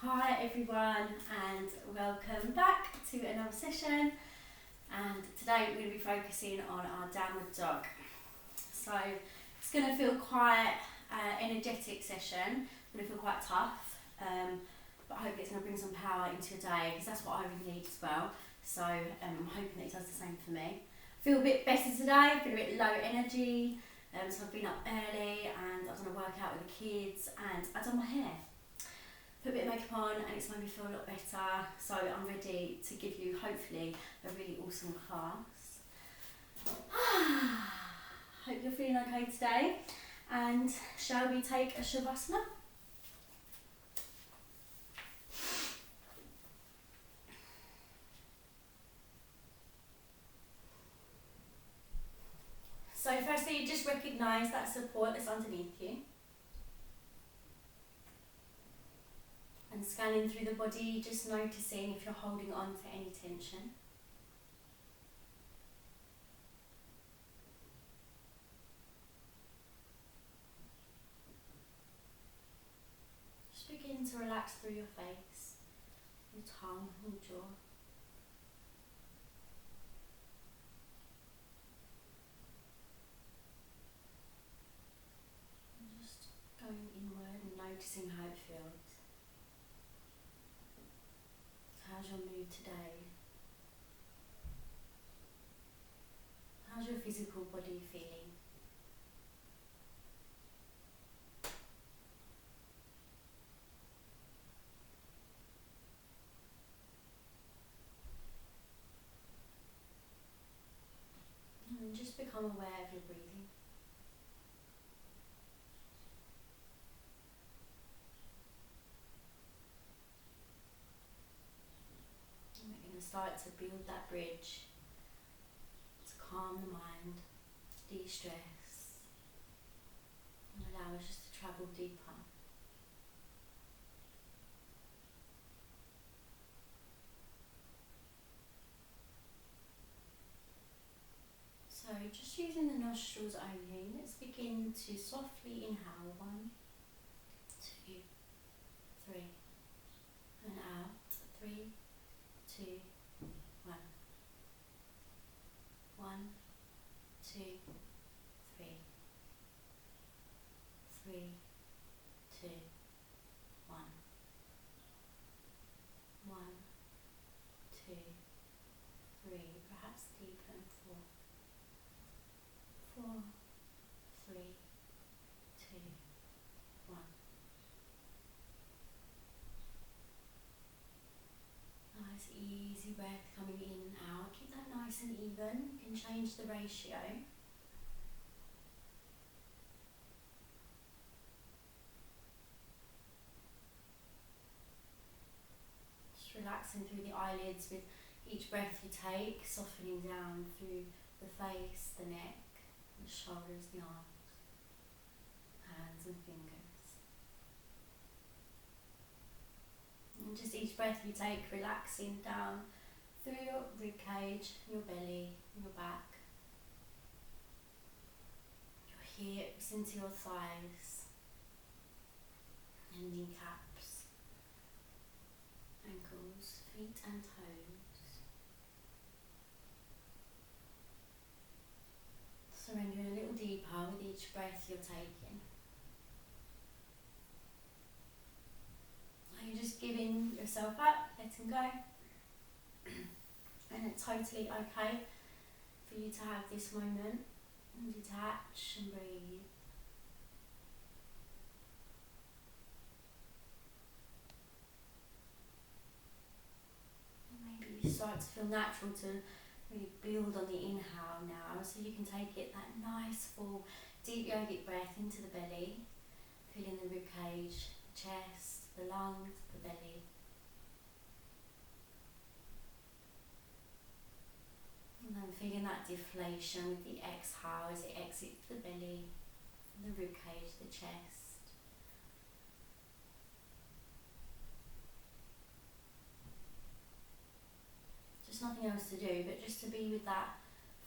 Hi everyone and welcome back to another session, and today we're going to be focusing on our downward dog. So it's going to feel quite energetic session, it's going to feel quite tough, but I hope it's going to bring some power into your day because that's what I really need as well. So I'm hoping that it does the same for me. I feel a bit better today, I feel a bit low energy, so I've been up early and I've done a workout with the kids and I've done my hair. Put a bit of makeup on and it's made me feel a lot better, so I'm ready to give you hopefully a really awesome class. Hope you're feeling okay today, and shall we take a Shavasana? So firstly, just recognise that support that's underneath you. And scanning through the body, just noticing if you're holding on to any tension. Just begin to relax through your face, your tongue, your jaw. And just going inward and noticing how it feels. How's your mood today? How's your physical body feeling? And just become aware of your breathing. And we're going to start to build that bridge to calm the mind, de-stress, and allow us just to travel deeper. So just using the nostrils only, let's begin to softly inhale. 1, 2, 3, and out. 3, 2, 1. 1, 2, 3. 3, 2, 1. 1, 2, 3. Perhaps deepen. 4, 4, 3, 2, 1. Nice easy breath coming in and out. Keep that nice and even. You can change the ratio. Just relaxing through the eyelids with each breath you take, softening down through the face, the neck, the shoulders, the arms, hands and fingers. And just each breath you take, relaxing down through your rib cage, your belly, your back, your hips into your thighs, and kneecaps, ankles, feet and toes. Surrendering a little deeper with each breath you're taking. You're just giving yourself up, letting go, and it's totally okay for you to have this moment and detach and breathe. And maybe you start to feel natural to really build on the inhale now, so you can take it that nice full deep yogic breath into the belly, feeling the rib cage, the chest, the lungs, the belly. And then feeling that deflation with the exhale as it exits the belly, the rib cage, the chest. Just nothing else to do, but just to be with that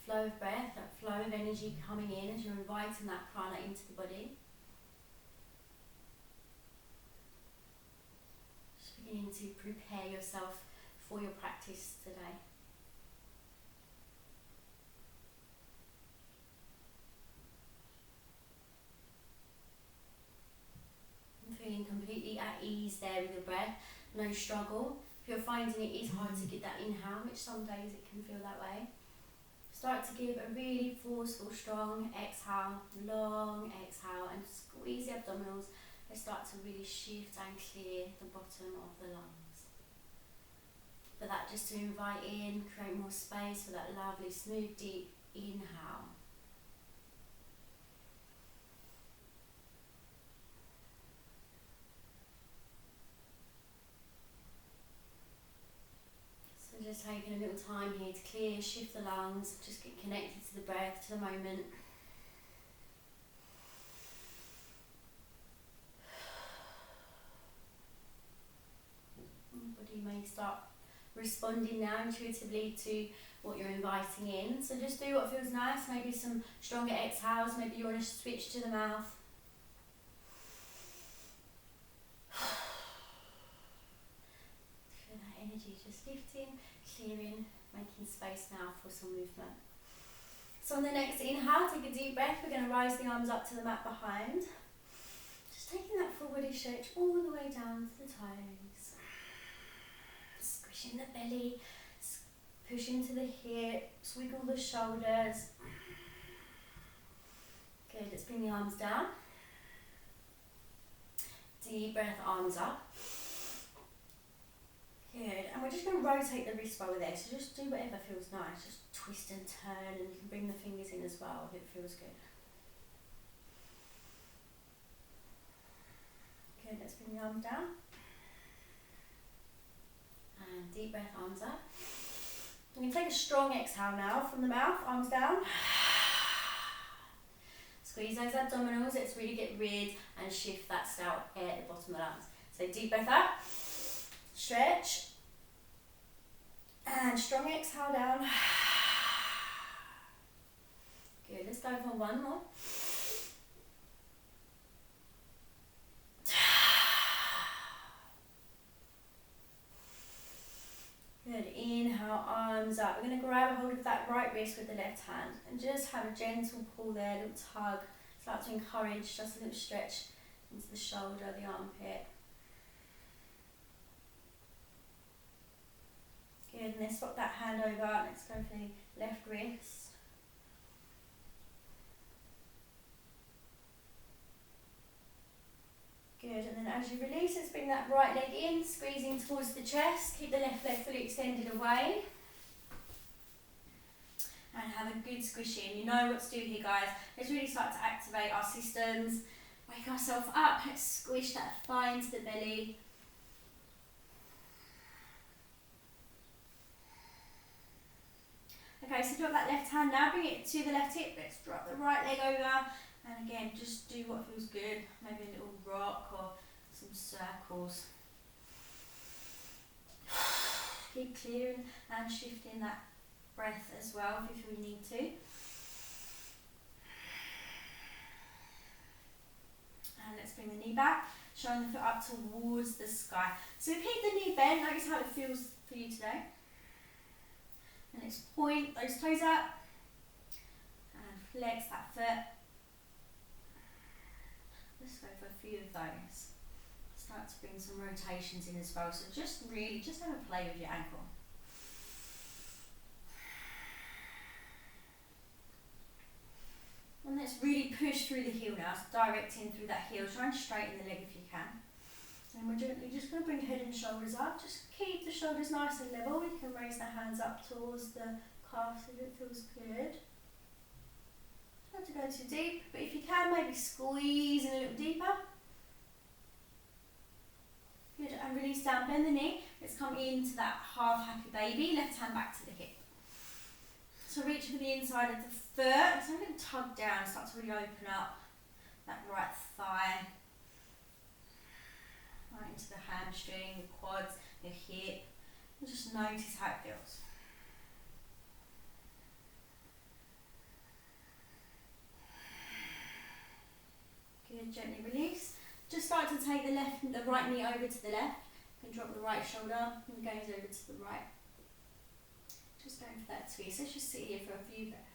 flow of breath, that flow of energy coming in as you're inviting that prana into the body. beginning to prepare yourself for your practice today. I'm feeling completely at ease there with your breath, no struggle. If you're finding it is hard to get that inhale, which some days it can feel that way, start to give a really forceful, strong exhale, long exhale, and squeeze the abdominals. They start to really shift and clear the bottom of the lungs. But that just to invite in, create more space for that lovely, smooth, deep inhale. So just taking a little time here to clear, shift the lungs, just get connected to the breath, to the moment. Body may start responding now intuitively to what you're inviting in. So just do what feels nice, maybe some stronger exhales, maybe you want to switch to the mouth. Feel that energy just lifting, clearing, making space now for some movement. So on the next inhale, take a deep breath. We're going to rise the arms up to the mat behind. Just taking that full body stretch all the way down to the toes. Squishing the belly, push into the hips, wiggle the shoulders. Good, let's bring the arms down. Deep breath, arms up. Good, and we're just going to rotate the wrist while we're there, so just do whatever feels nice. Just twist and turn, and you can bring the fingers in as well if it feels good. Good, let's bring the arms down. And deep breath, arms up. You can take a strong exhale now from the mouth, arms down. Squeeze those abdominals, let's really get rid and shift that stout air at the bottom of the lungs. So deep breath up, stretch, and strong exhale down. Good, let's go for one more. Good, inhale, arms up. We're going to grab a hold of that right wrist with the left hand and just have a gentle pull there, a little tug. Start to encourage just a little stretch into the shoulder, the armpit. Good, and then swap that hand over. Let's go for the left wrist. Good, and then as you release, let's bring that right leg in, squeezing towards the chest. Keep the left leg fully extended away. And have a good squish in. You know what to do here, guys. Let's really start to activate our systems. Wake ourselves up. Let's squish that thigh into the belly. Okay, so drop that left hand now. Bring it to the left hip. Let's drop the right leg over. And again, just do what feels good. Maybe a little rock or some circles. Keep clearing and shifting that breath as well if you feel you need to. And let's bring the knee back, showing the foot up towards the sky. So keep the knee bent, notice how it feels for you today. And let's point those toes up and flex that foot. Let's go for a few of those. Start to bring some rotations in as well. So just have a play with your ankle. And let's really push through the heel now. So directing through that heel. Try and straighten the leg if you can. And we're gently just going to bring head and shoulders up. Just keep the shoulders nice and level. You can raise the hands up towards the calves if it feels good. Not to go too deep, but if you can, maybe squeeze in a little deeper. Good, and release down, bend the knee. Let's come into that half happy baby, left hand back to the hip. So reach for the inside of the foot. So I'm going to tug down, start to really open up that right thigh. Right into the hamstring, the quads, your hip. And just notice how it feels. Good, gently release. Just start to take the right knee over to the left. You can drop the right shoulder and gaze over to the right. Just going for that twist. Let's just sit here for a few breaths.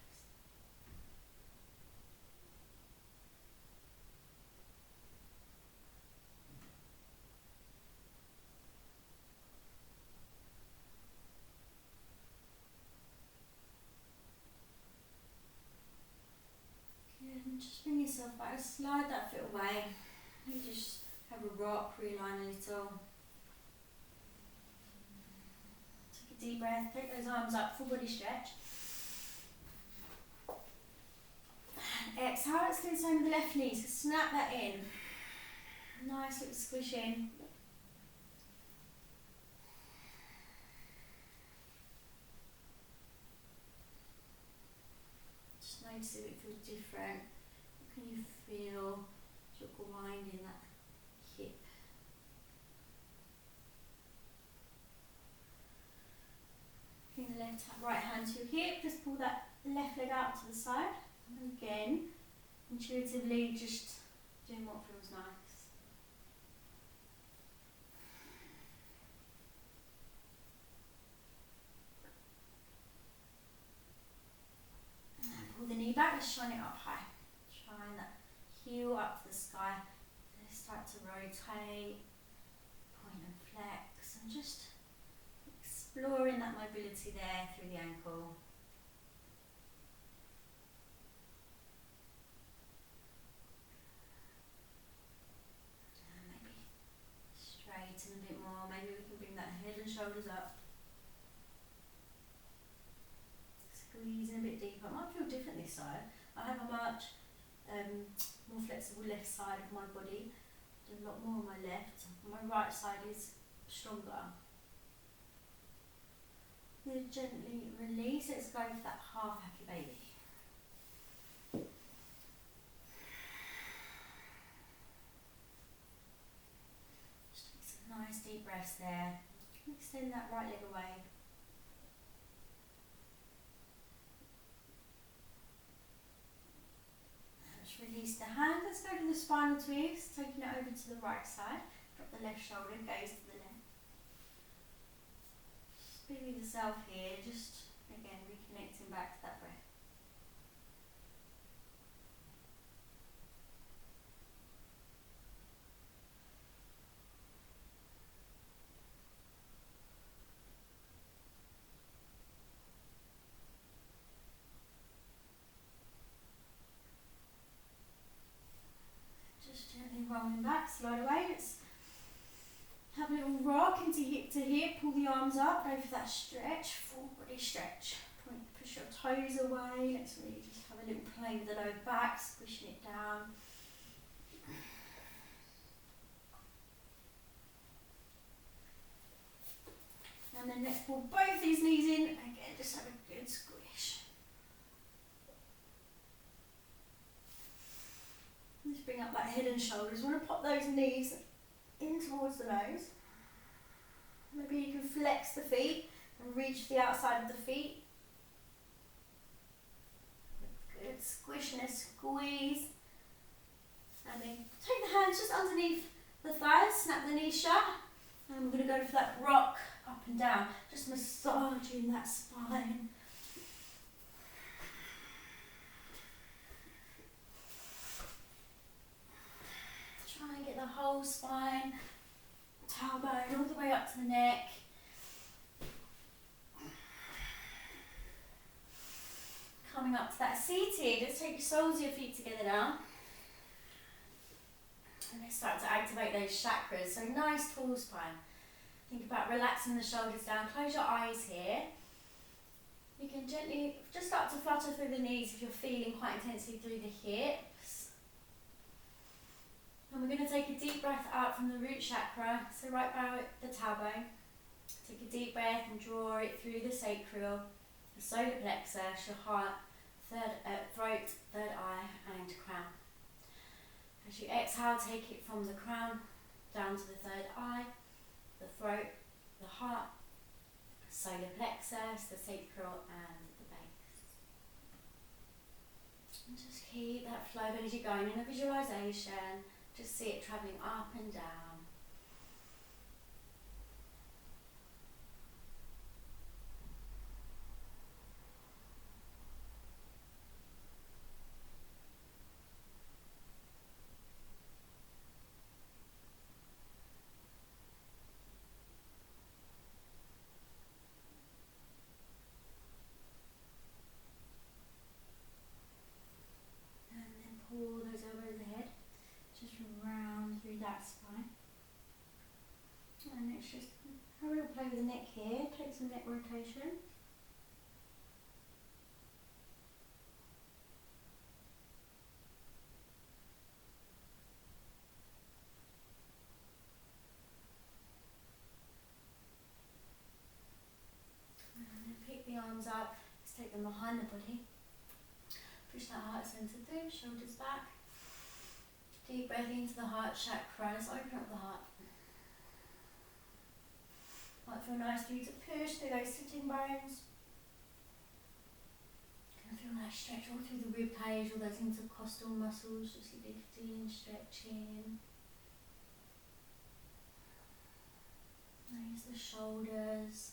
Good, and just bring yourself back, slide that foot away. And just have a rock, realign a little. Take a deep breath, take those arms up, full body stretch. And exhale, let's do the same with the left knee, so snap that in. Nice little squish in. Just notice if it feels different. What can you feel as you're grinding that hip? Bring the right hand to your hip, just pull that left leg out to the side. And again, intuitively just doing what feels nice. And pull the knee back, let's shine it up high. Shine that heel up to the sky. Let's start to rotate, point and flex, and just exploring that mobility there through the ankle. Straighten a bit more, maybe we can bring that head and shoulders up. Squeezing a bit deeper. It might feel different this side. I have a much more flexible left side of my body. Do a lot more on my left. My right side is stronger. Then gently release. Let's go for that half happy baby. Just take some nice deep breaths there. Extend that right leg away. Let's release the hand. Let's go to the spinal twist, taking it over to the right side. Drop the left shoulder, gaze to the left. Just be with yourself here, just again reconnecting back to that breath. Just gently rolling back, slide away. Let's have a little rock into hip to hip, pull the arms up, go for that stretch, full body stretch. Push your toes away. Let's really just have a little play with the lower back, squishing it down. And then let's pull both these knees in. Again, just have a good squish. Let's bring up that head and shoulders. We want to pop those knees in towards the nose. Maybe you can flex the feet and reach the outside of the feet. Good, squish and a squeeze. And then take the hands just underneath the thighs, snap the knees shut. And we're going to go for that rock up and down, just massaging that spine. Try and get the whole spine, tailbone all the way up to the neck. Coming up to that seated, let's take your soles of your feet together now. And let's start to activate those chakras. So nice tall spine. Think about relaxing the shoulders down. Close your eyes here. You can gently just start to flutter through the knees if you're feeling quite intensely through the hips. And we're going to take a deep breath out from the root chakra. So right by the tailbone. Take a deep breath and draw it through the sacral, the solar plexus, your heart, throat, third eye and crown. As you exhale, take it from the crown down to the third eye, the throat, the heart, solar plexus, the sacral and the base. And just keep that flow of energy going in a visualization. Just see it travelling up and down. play with the neck here, take some neck rotation. And then pick the arms up, let's take them behind the body. Push that heart centre through, shoulders back. Deep breath into the heart chakra, let's open up the heart. Might feel nice for you to push through those sitting bones. Can feel that stretch all through the rib cage, all those intercostal muscles, just lifting, stretching. Raise the shoulders,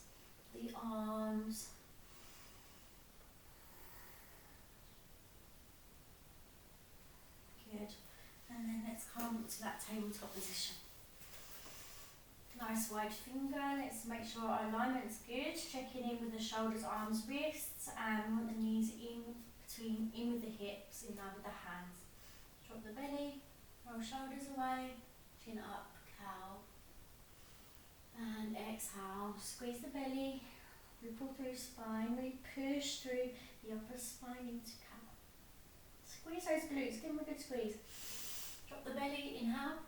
the arms. Good. And then let's come to that tabletop position. Nice wide finger, let's make sure our alignment's good. Checking in with the shoulders, arms, wrists, and we want the knees in with the hips, in line with the hands. Drop the belly, roll shoulders away, chin up, cow. And exhale, squeeze the belly, ripple through spine, really push through the upper spine into cow. Squeeze those glutes, give them a good squeeze. Drop the belly, inhale.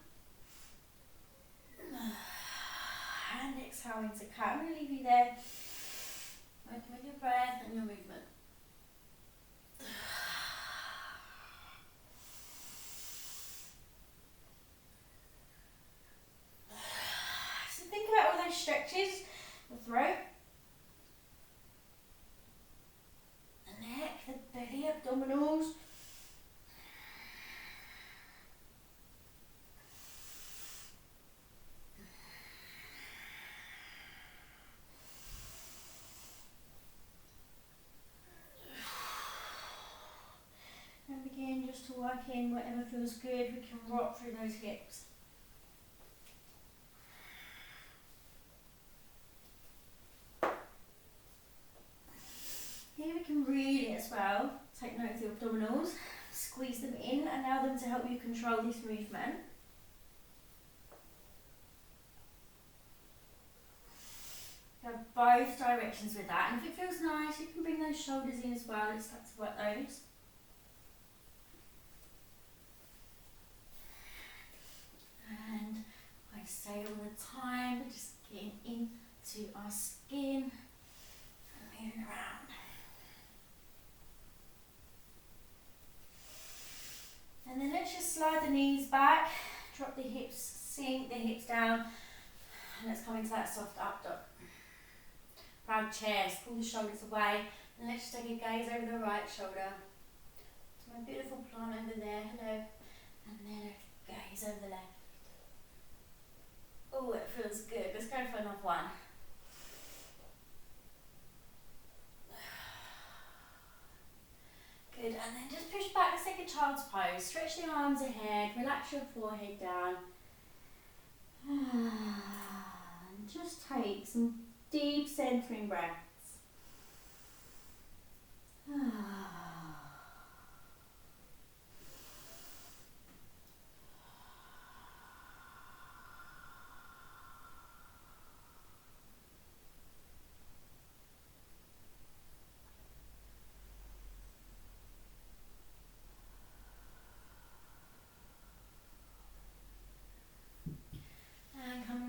And exhale into cat. I'm going to leave you there. Working with your breath and your movement. So think about all those stretches. The throat, the neck, the belly, abdominals. Begin just to work in whatever feels good. We can rock through those hips. Here we can really as well take note of the abdominals, squeeze them in, allow them to help you control this movement. Go both directions with that, and if it feels nice you can bring those shoulders in as well. Let's start to work those. And I say all the time, just getting into our skin and moving around. And then let's just slide the knees back, drop the hips, sink the hips down, and let's come into that soft up dog. Proud chairs, pull the shoulders away, and let's just take a gaze over the right shoulder. To my beautiful plant over there, hello, and then a gaze over the left. Oh, it feels good. Let's go for another one. Good, and then just push back. Let's take a child's pose. Stretch the arms ahead, relax your forehead down. And just take some deep centering breaths.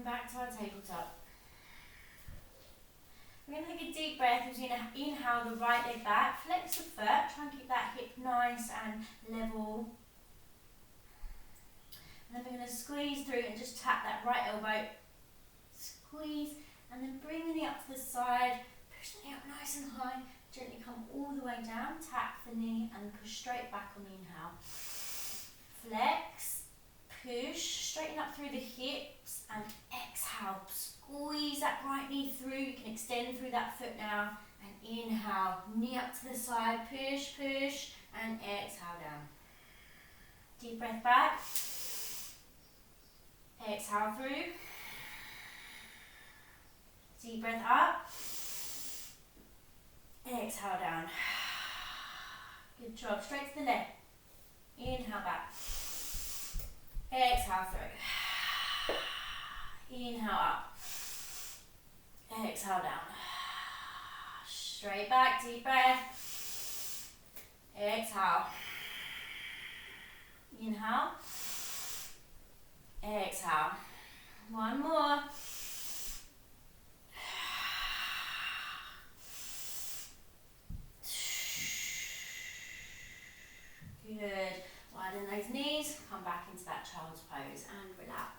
Back to our tabletop. We're going to take a deep breath as you inhale the right leg back, flex the foot, try and keep that hip nice and level. And then we're going to squeeze through and just tap that right elbow. Squeeze and then bring the knee up to the side, push the knee up nice and high, gently come all the way down, tap the knee and push straight back on the inhale. Flex, push, straighten up through the hips and exhale. Squeeze that right knee through. You can extend through that foot now. And inhale, knee up to the side, push, push, and exhale down. Deep breath back. Exhale through. Deep breath up. Exhale down. Good job. Straight to the left. Inhale back. Exhale through. Inhale up. Exhale down. Straight back, deep breath. Exhale. Inhale. Exhale. One more. Good. Widen those knees. Come back into that child's pose and relax.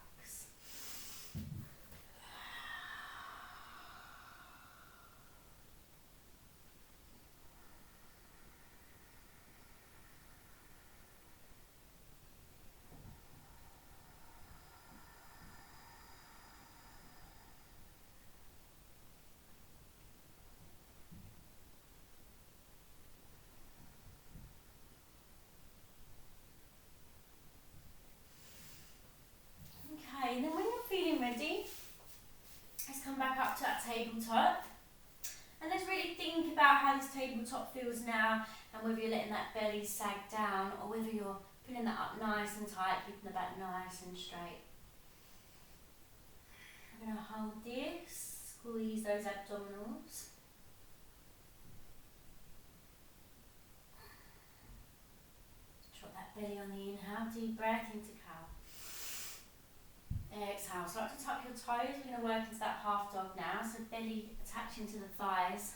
Okay, and then when you're feeling ready, let's come back up to that tabletop. And let's really think about how this tabletop feels now, and whether you're letting that belly sag down or whether you're pulling that up nice and tight, keeping the back nice and straight. I'm going to hold this, squeeze those abdominals. Drop that belly on the inhale, deep breath into cow. Exhale, start to tuck your toes. We're going to work into that half dog now. So belly attaching to the thighs.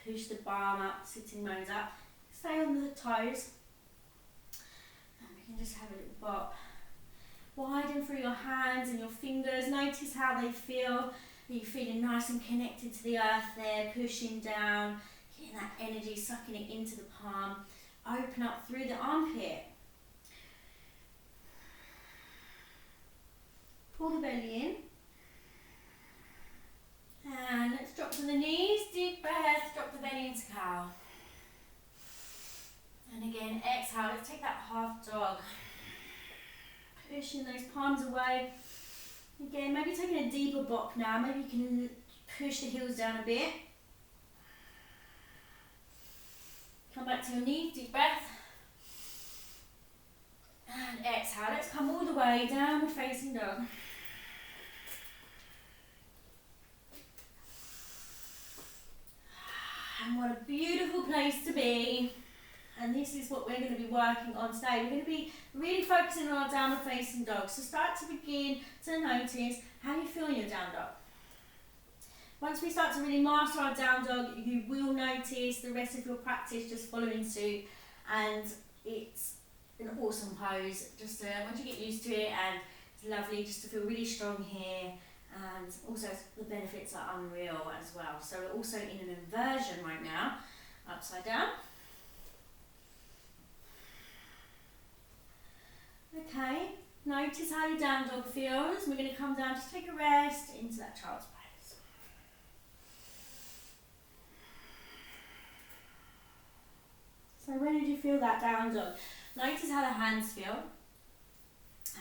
Push the palm up, sitting bones up. Stay on the toes. And we can just have a little bop. Widen through your hands and your fingers. Notice how they feel. Are you feeling nice and connected to the earth there? Pushing down, getting that energy, sucking it into the palm. Open up through the armpit. Pull the belly in. And let's drop to the knees, deep breath, drop the belly into cow. And again, exhale, let's take that half dog. Pushing those palms away. Again, maybe taking a deeper bop now. Maybe you can push the heels down a bit. Come back to your knees, deep breath. And exhale, let's come all the way downward facing dog. And what a beautiful place to be. And this is what we're going to be working on today. We're going to be really focusing on our downward facing dog. So start to begin to notice how you feel in your down dog. Once we start to really master our down dog, you will notice the rest of your practice just following suit. And it's an awesome pose. Just once you get used to it, and it's lovely just to feel really strong here. And also the benefits are unreal as well. So we're also in an inversion right now, upside down. Okay, notice how your down dog feels. We're going to come down, just take a rest into that child's pose. So when did you feel that down dog? Notice how the hands feel.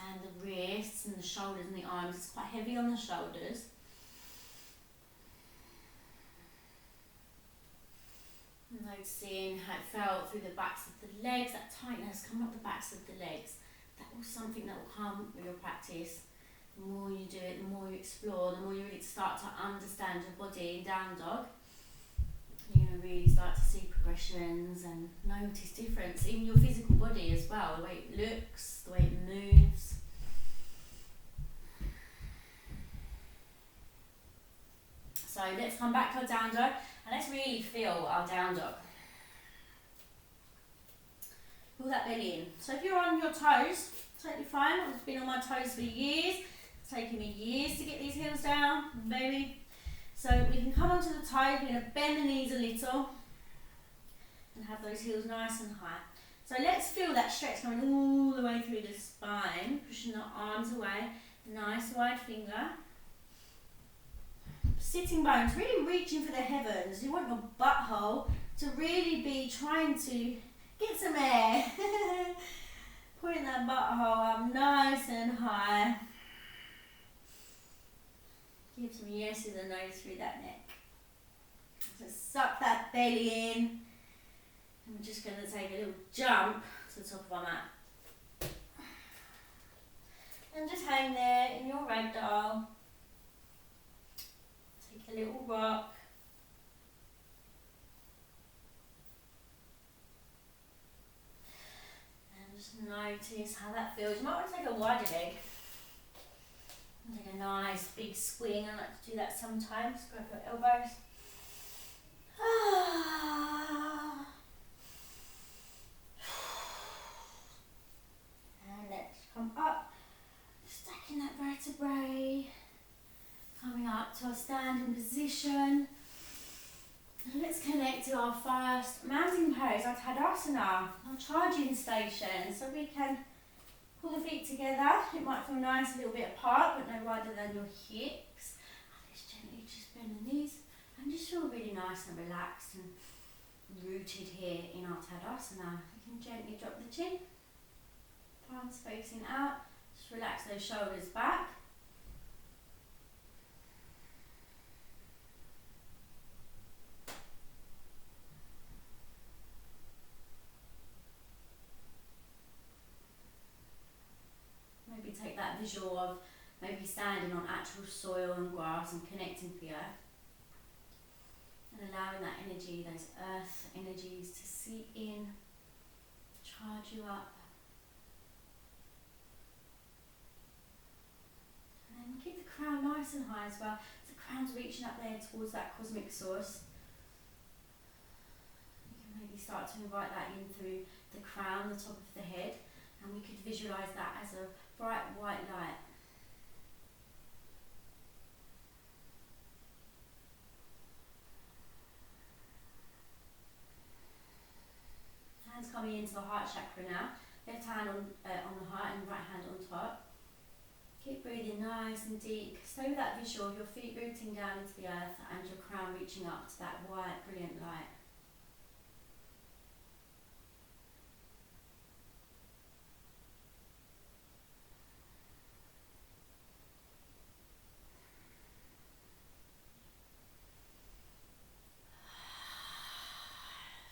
And the wrists and the shoulders and the arms. It's quite heavy on the shoulders. Noticing how it felt through the backs of the legs, that tightness coming up the backs of the legs. That was something that will come with your practice. The more you do it, the more you explore, the more you really start to understand your body in down dog. You're going to really start to see progressions and notice difference in your physical body as well, the way it looks, the way it moves. So let's come back to our down dog and let's really feel our down dog. Pull that belly in. So if you're on your toes, totally fine. I've been on my toes for years. It's taken me years to get these heels down, baby. So we can come onto the toes, we're going to bend the knees a little and have those heels nice and high. So let's feel that stretch coming all the way through the spine, pushing the arms away, nice wide finger. Sitting bones, really reaching for the heavens. You want your butthole to really be trying to get some air. Putting that butthole up nice and high. Give some yeses and nos through that neck. So suck that belly in. And we're just going to take a little jump to the top of our mat. And just hang there in your ragdoll. Take a little rock. notice how that feels. You might want to take a wider leg. Take a nice big swing. I like to do that sometimes. Grab your elbows. And let's come up, stacking that vertebrae, coming up to our standing position. And let's connect to our first mountain pose, our Tadasana, our charging station. So we can pull the feet together. It might feel nice a little bit apart, but no wider than your hips. And let's gently just bend the knees and just feel really nice and relaxed and rooted here in our Tadasana. You can gently drop the chin, palms facing out. Just relax those shoulders back. Maybe take that visual of maybe standing on actual soil and grass and connecting to the earth. And allowing that energy, those earth energies to seep in, charge you up. And then keep the crown nice and high as well. So the crown's reaching up there towards that cosmic source. You can maybe start to invite that in through the crown, the top of the head. And we could visualise that as a bright white light. Hands coming into the heart chakra now. Left hand on the heart and right hand on top. Keep breathing nice and deep. Stay with that visual of your feet rooting down into the earth and your crown reaching up to that white, brilliant light.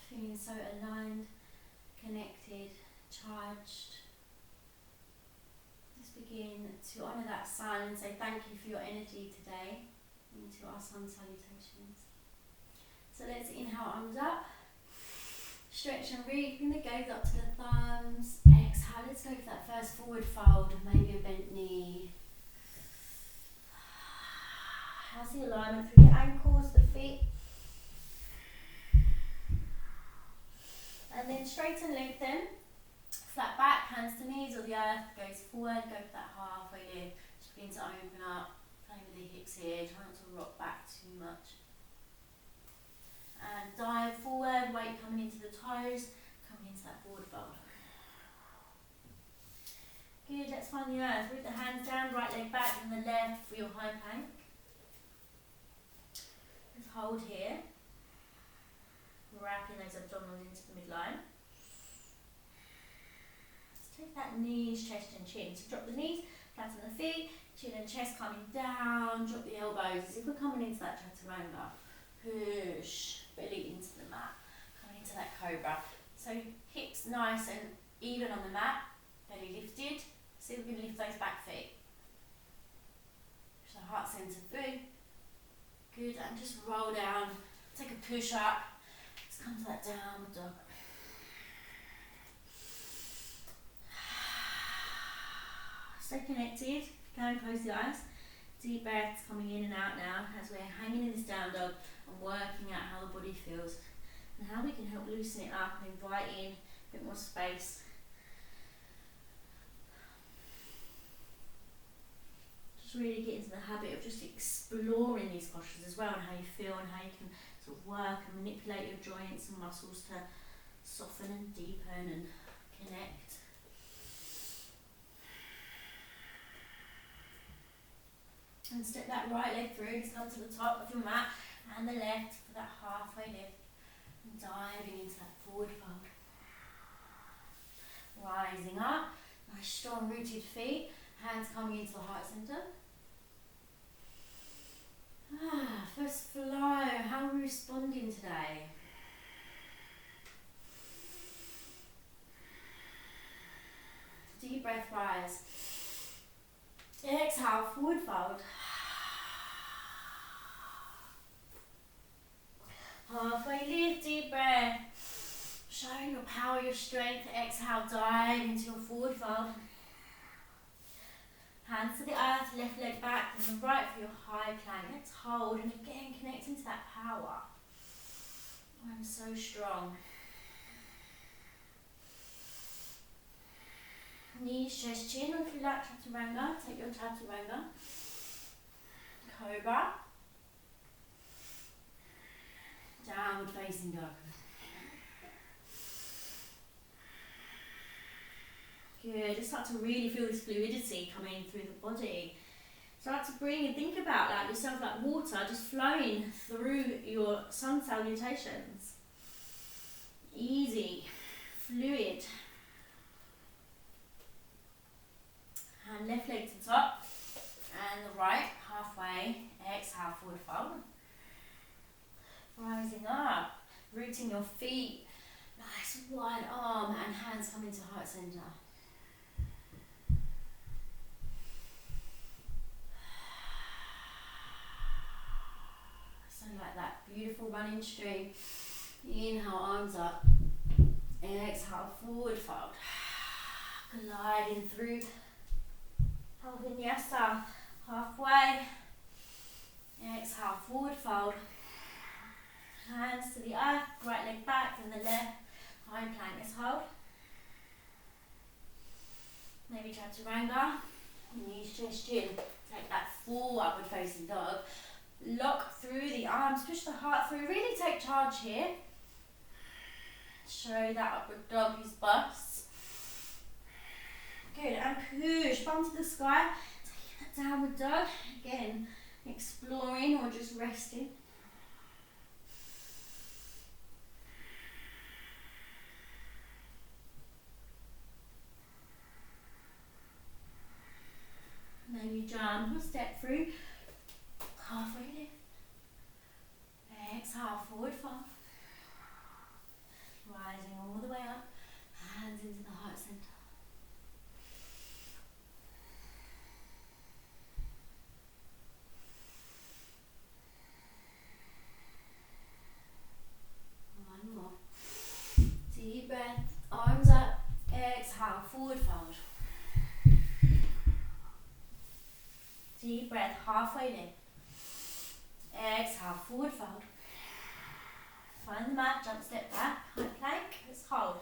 Feeling so aligned, connected, charged. Let's begin to honour that sun and say thank you for your energy today into our sun salutations. So let's inhale, arms up. Stretch and breathe, bring the gaze up to the thumbs. Exhale, let's go for that first forward fold, maybe a bent knee. How's the alignment through the ankles, the feet? And then straighten, lengthen. Flat back, hands to knees or the earth goes forward. Go for that halfway lift. Just begin to open up, play with the hips here. Try not to rock back too much. And dive forward, weight coming into the toes, coming into that forward fold. Good, let's find the earth. Root the hands down, right leg back and the left for your high plank. Let's hold here. Wrapping those abdominals into the midline. Let's take that knees, chest and chin. So drop the knees, flatten the feet, chin and chest coming down, drop the elbows as if we're coming into that chaturanga. Push belly into the mat, coming into that cobra. So hips nice and even on the mat, belly lifted. See if we can lift those back feet. Push the heart centre through. Good, and just roll down. Take a push up. Let's come to that downward dog. Stay connected. Go and close the eyes. Deep breaths coming in and out now as we're hanging in this down dog and working out how the body feels and how we can help loosen it up and invite in a bit more space. Just really get into the habit of just exploring these postures as well and how you feel and how you can sort of work and manipulate your joints and muscles to soften and deepen and connect. And step that right leg through, just come to the top of your mat and the left for that halfway lift and diving into that forward fold. Rising up, nice strong rooted feet, hands coming into the heart centre. First flow, how are we responding today? Deep breath, rise. Exhale, forward fold. Halfway lift, deep breath. Showing your power, your strength. Exhale, dive into your forward fold. Hands to the earth, left leg back, and the right for your high plank. Let's hold, and again, connecting to that power. I'm so strong. Knees, chest, chin, or if you like chaturanga, take your chaturanga. Cobra. Downward facing dog. Good, just start to really feel this fluidity coming through the body. Start to bring and think about like yourself like water just flowing through your sun salutations. Easy, fluid. And left leg to top and the right halfway. Exhale, forward fold. Rising up, rooting your feet. Nice wide arm and hands coming to heart center. So like that beautiful running stream. Inhale, arms up. Exhale, forward fold. Gliding through Vinyasa. Halfway. Exhale, forward fold. Hands to the earth, right leg back and the left. High plank, let's hold. Maybe chaturanga. Knees, chest, chin. Take that full upward facing dog. Lock through the arms, push the heart through. Really take charge here. Show that upward dog whose busts. Good, and push, bum to the sky. Take that downward dog. Again, exploring or just resting. Maybe jump or step through. Halfway lift. Exhale, forward fold. Rising all the way up. Hands into the heart center. One more. Deep breath. Arms up. Exhale, forward fold. Deep breath, halfway lift. Exhale, forward fold. Find the mat, jump, step back, high plank, let's hold.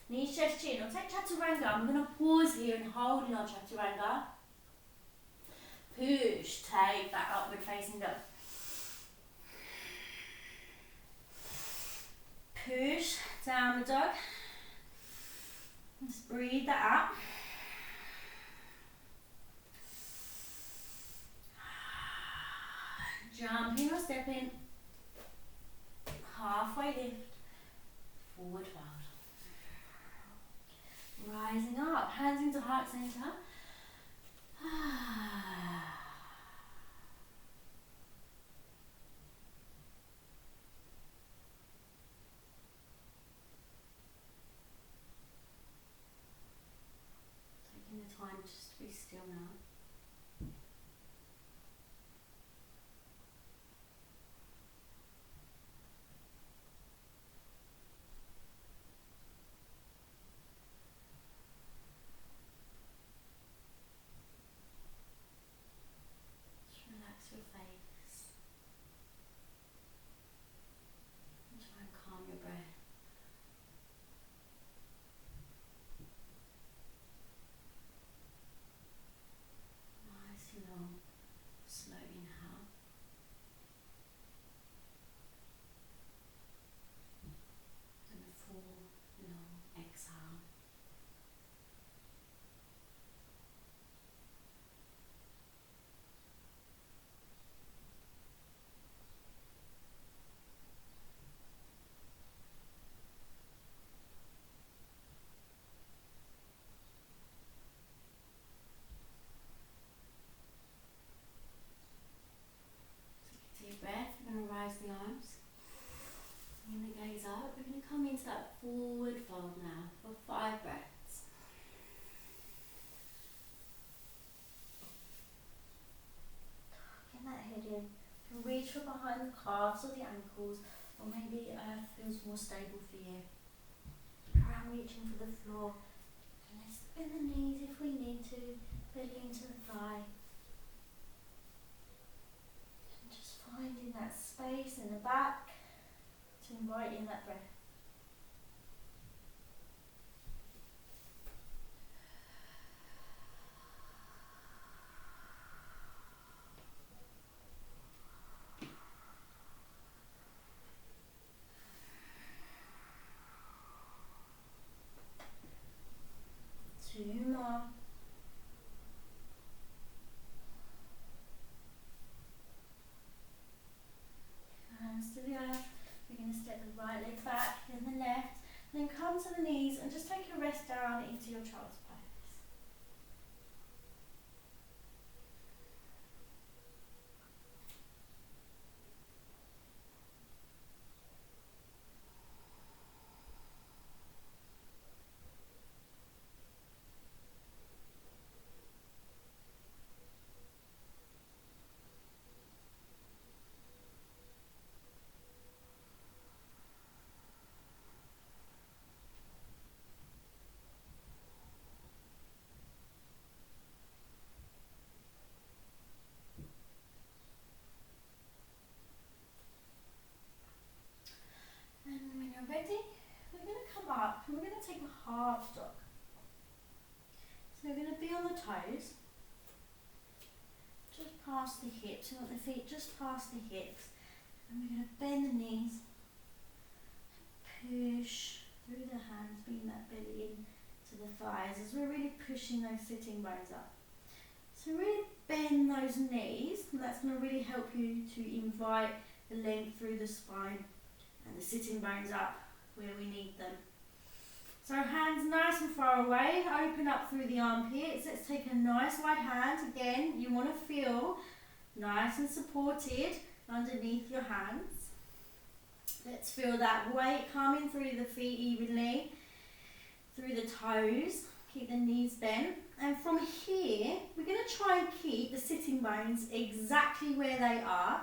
Knees, chest, chin, or take chaturanga. I'm going to pause here and hold in our chaturanga. Push, take that upward facing dog. Push, downward dog. Just breathe that out. Jump in or step in. Halfway lift. Forward fold. Rising up. Hands into heart center. Taking the time just to be still now. Relax your face and try and calm your breath. calves or the ankles, or maybe earth feels more stable for you. Around reaching for the floor. And let's bend the knees if we need to, belly into the thigh. And just finding that space in the back to invite in that breath. Two more. Hands to the earth. We're going to step the right leg back, then the left, then come to the knees and just take a rest down into your child's pose. Ready? We're going to come up and we're going to take a half dog. So we're going to be on the toes, just past the hips. We want the feet just past the hips, and we're going to bend the knees, push through the hands, bring that belly in to the thighs as we're really pushing those sitting bones up. So really bend those knees, and that's going to really help you to invite the length through the spine and the sitting bones up where we need them. So hands nice and far away, open up through the armpits. Let's take a nice wide hand. Again, you want to feel nice and supported underneath your hands. Let's feel that weight coming through the feet evenly, through the toes. Keep the knees bent. And from here, we're going to try and keep the sitting bones exactly where they are.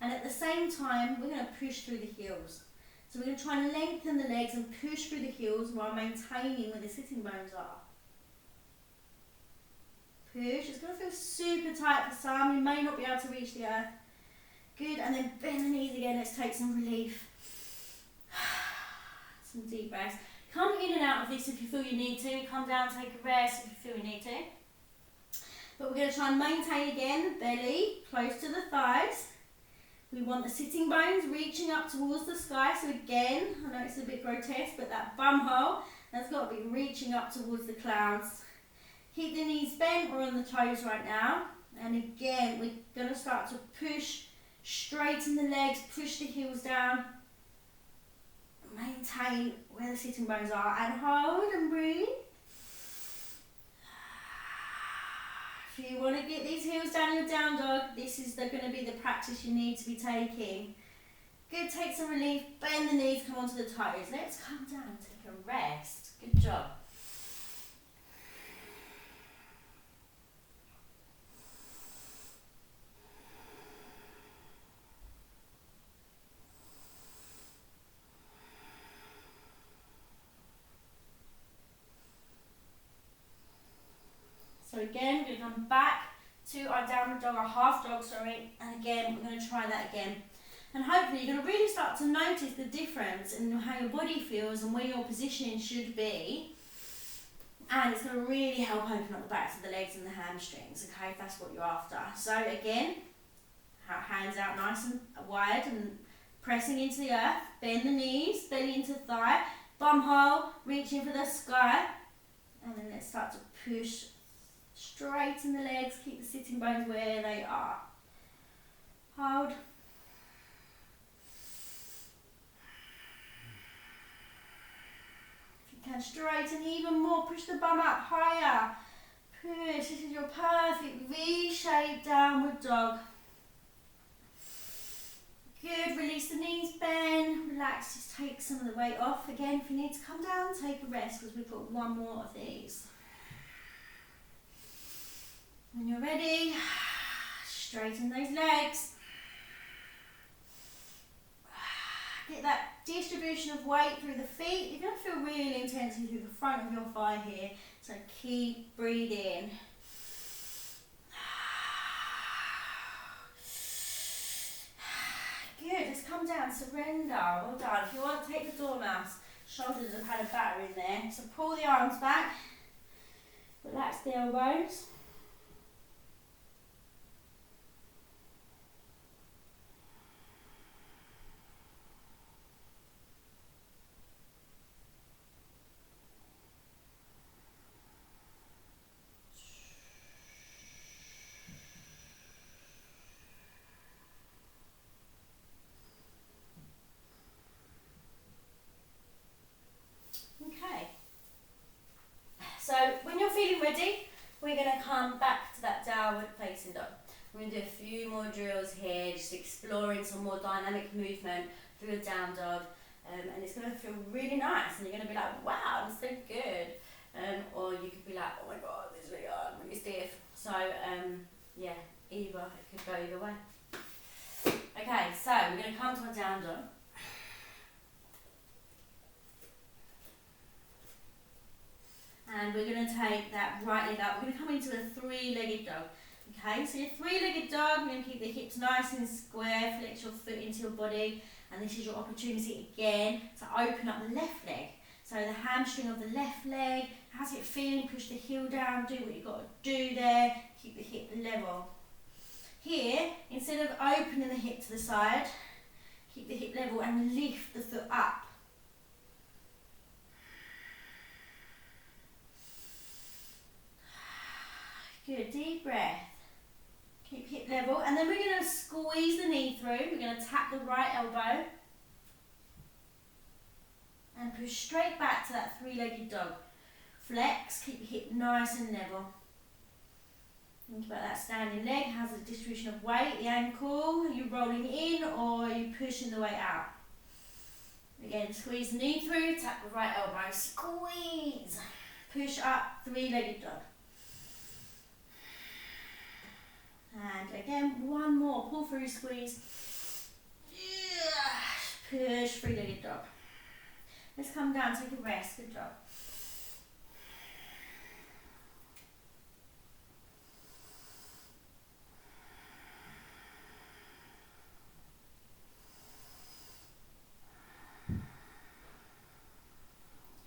And at the same time, we're going to push through the heels. So we're going to try and lengthen the legs and push through the heels while maintaining where the sitting bones are. Push. It's going to feel super tight for some. You may not be able to reach the earth. Good. And then bend the knees again. Let's take some relief. Some deep breaths. Come in and out of this if you feel you need to. Come down, take a rest if you feel you need to. But we're going to try and maintain again the belly close to the thighs. We want the sitting bones reaching up towards the sky. So again, I know it's a bit grotesque, but that bum hole, that's got to be reaching up towards the clouds. Keep the knees bent. We're on the toes right now. And again, we're going to start to push, straighten the legs, push the heels down. Maintain where the sitting bones are and hold and breathe. If you want to get these heels down in your down dog, this is going to be the practice you need to be taking. Good, take some relief, bend the knees, come onto the toes. Let's come down, take a rest. Good job. So again, we're going to come back to our downward dog, our half dog, sorry, and again, we're going to try that again. And hopefully you're going to really start to notice the difference in how your body feels and where your positioning should be. And it's going to really help open up the backs of the legs and the hamstrings, okay, if that's what you're after. So again, hands out nice and wide and pressing into the earth, bend the knees, belly into thigh, bum hole, reaching for the sky. And then let's start to push. Straighten the legs, keep the sitting bones where they are. Hold. If you can, straighten even more. Push the bum up higher. Push. This is your perfect V-shaped downward dog. Good. Release the knees, bend. Relax. Just take some of the weight off. Again, if you need to come down, take a rest because we've got one more of these. When you're ready, straighten those legs. Get that distribution of weight through the feet. You're going to feel real intensity through the front of your thigh here. So keep breathing. Good, let's come down, surrender. Well done. If you want to take the dormouse, shoulders have had a batter in there. So pull the arms back, relax the elbows. Okay, so when you're feeling ready, we're going to come back to that downward facing dog. We're going to do a few more drills here, just exploring some more dynamic movement through a down dog, and it's going to feel really nice, and you're going to be like, wow, I'm so good, or you could be like, oh my god, this is really hard, I'm really stiff. So yeah, it could go either way. Okay, so we're going to come to a down dog. And we're going to take that right leg up. We're going to come into a three-legged dog. Okay, so your three-legged dog, you're going to keep the hips nice and square, flex your foot into your body, and this is your opportunity again to open up the left leg. So the hamstring of the left leg, how's it feeling? Push the heel down, do what you've got to do there, keep the hip level. Here, instead of opening the hip to the side, keep the hip level and lift the foot up. Good, deep breath. Keep hip level, and then we're going to squeeze the knee through. We're going to tap the right elbow and push straight back to that three-legged dog. Flex, keep your hip nice and level. Think about that standing leg. How's the distribution of weight? The ankle, are you rolling in or are you pushing the weight out? Again, squeeze the knee through, tap the right elbow, squeeze. Push up, three-legged dog. And again, one more, pull through, squeeze. Push, three-legged dog. Let's come down, take a rest, good job.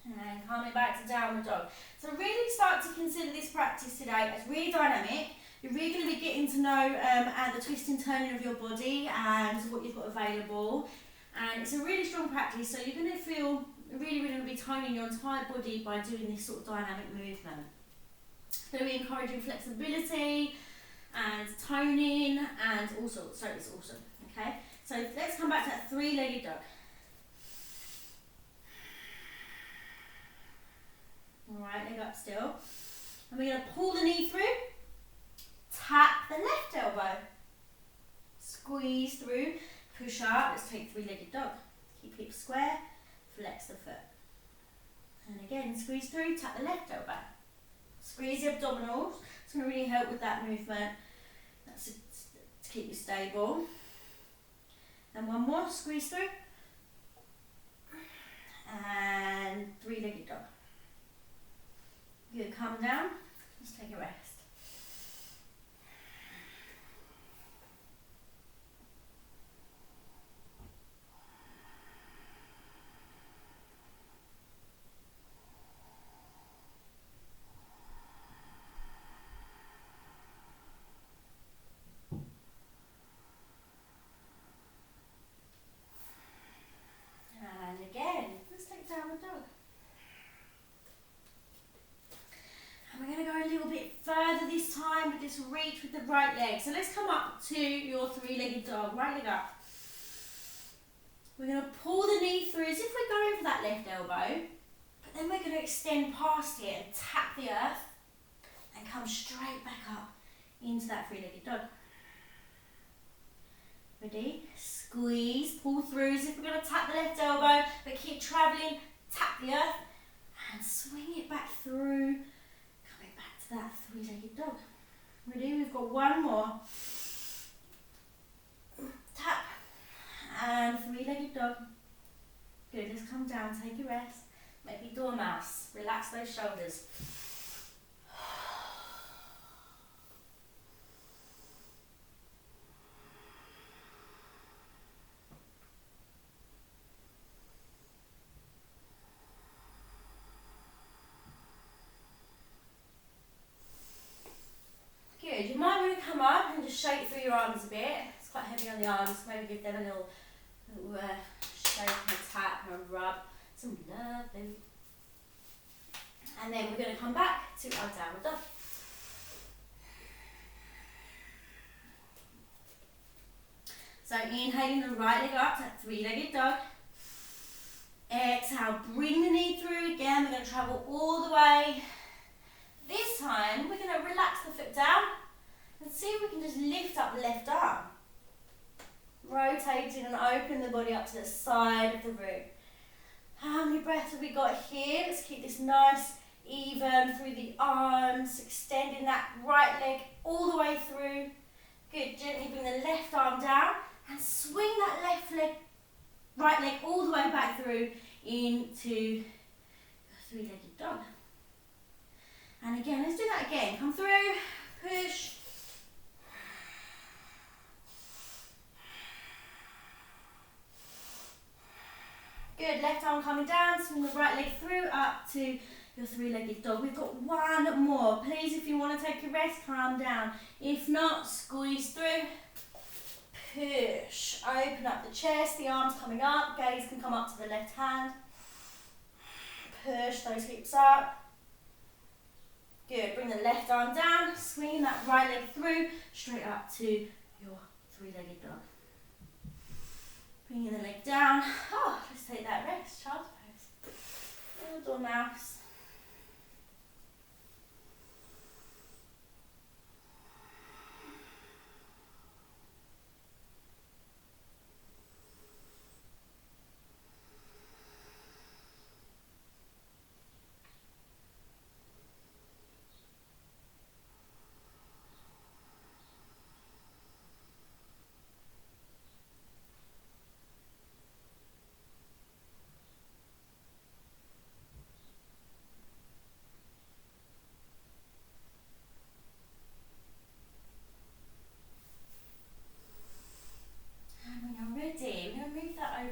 And coming back to downward dog. So really start to consider this practice today as really dynamic. You're really going to be getting to know the twist and turning of your body and what you've got available. And it's a really strong practice, so you're going to feel really going to be toning your entire body by doing this sort of dynamic movement. It's going to be encouraging flexibility and toning and all sorts, so it's awesome. Okay, so let's come back to that three-legged dog. Alright, leg up still. And we're going to pull the knee through. Tap the left elbow. Squeeze through. Push up. Let's take three-legged dog. Keep hips square. Flex the foot. And again, squeeze through. Tap the left elbow. Squeeze the abdominals. It's going to really help with that movement. That's to keep you stable. And one more. Squeeze through. And three-legged dog. Good, calm down, let's take a rest. And again, let's take downward dog. And we're going to go a little bit further this time with this reach with the right leg. So let's come up to your three-legged dog, right leg up. We're going to pull the knee through as if we're going for that left elbow, but then we're going to extend past it and tap the earth and come straight back up into that three-legged dog. Ready? Squeeze, pull through as if we're going to tap the left elbow, but keep travelling, tap the earth and swing it back through. That three-legged dog. Ready? We've got one more. Tap. And three-legged dog. Good, let's come down, take a rest. Maybe dormouse, relax those shoulders. Good, you might want to come up and just shake through your arms a bit. It's quite heavy on the arms, maybe give them a little shake and a tap and a rub. Some love, baby. And then we're going to come back to our downward dog. So inhaling the right leg up, that three-legged dog. Exhale, bring the knee through again. We're going to travel all the way. This time, we're going to relax the foot down and see if we can just lift up the left arm. Rotating and opening the body up to the side of the room. How many breaths have we got here? Let's keep this nice, even through the arms, extending that right leg all the way through. Good, gently bring the left arm down and swing that right leg all the way back through into your three-legged dog. And again, let's do that again. Come through, push. Good, left arm coming down, swing the right leg through, up to your three-legged dog. We've got one more. Please, if you want to take a rest, calm down. If not, squeeze through. Push. Open up the chest, the arms coming up. Gaze can come up to the left hand. Push those hips up. Good, bring the left arm down, swing that right leg through, straight up to your three-legged dog. Bringing the leg down. Oh, let's take that rest, child's pose. Little dormouse.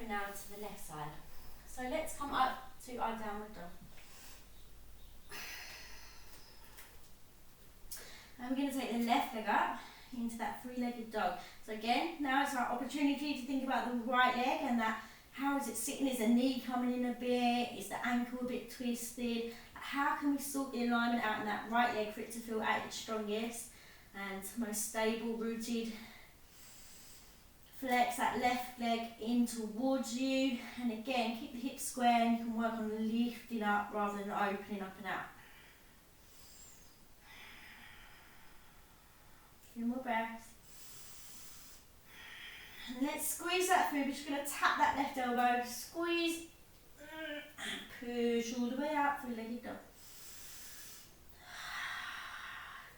Now to the left side. So let's come up to our downward dog. And we're going to take the left leg up into that three-legged dog. So again, now it's our opportunity to think about the right leg and that, how is it sitting? Is the knee coming in a bit? Is the ankle a bit twisted? How can we sort the alignment out in that right leg for it to feel at its strongest and most stable, rooted? Flex that left leg in towards you, and again keep the hips square and you can work on lifting up rather than opening up and out. A few more breaths. And let's squeeze that through. We're just going to tap that left elbow, squeeze and push all the way out, three-legged dog.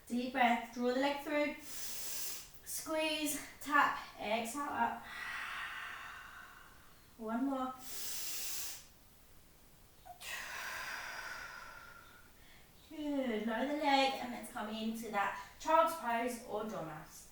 Deep breath, draw the leg through, squeeze, tap, exhale up. One more. Good, lower the leg and let's come into that child's pose or dormouse.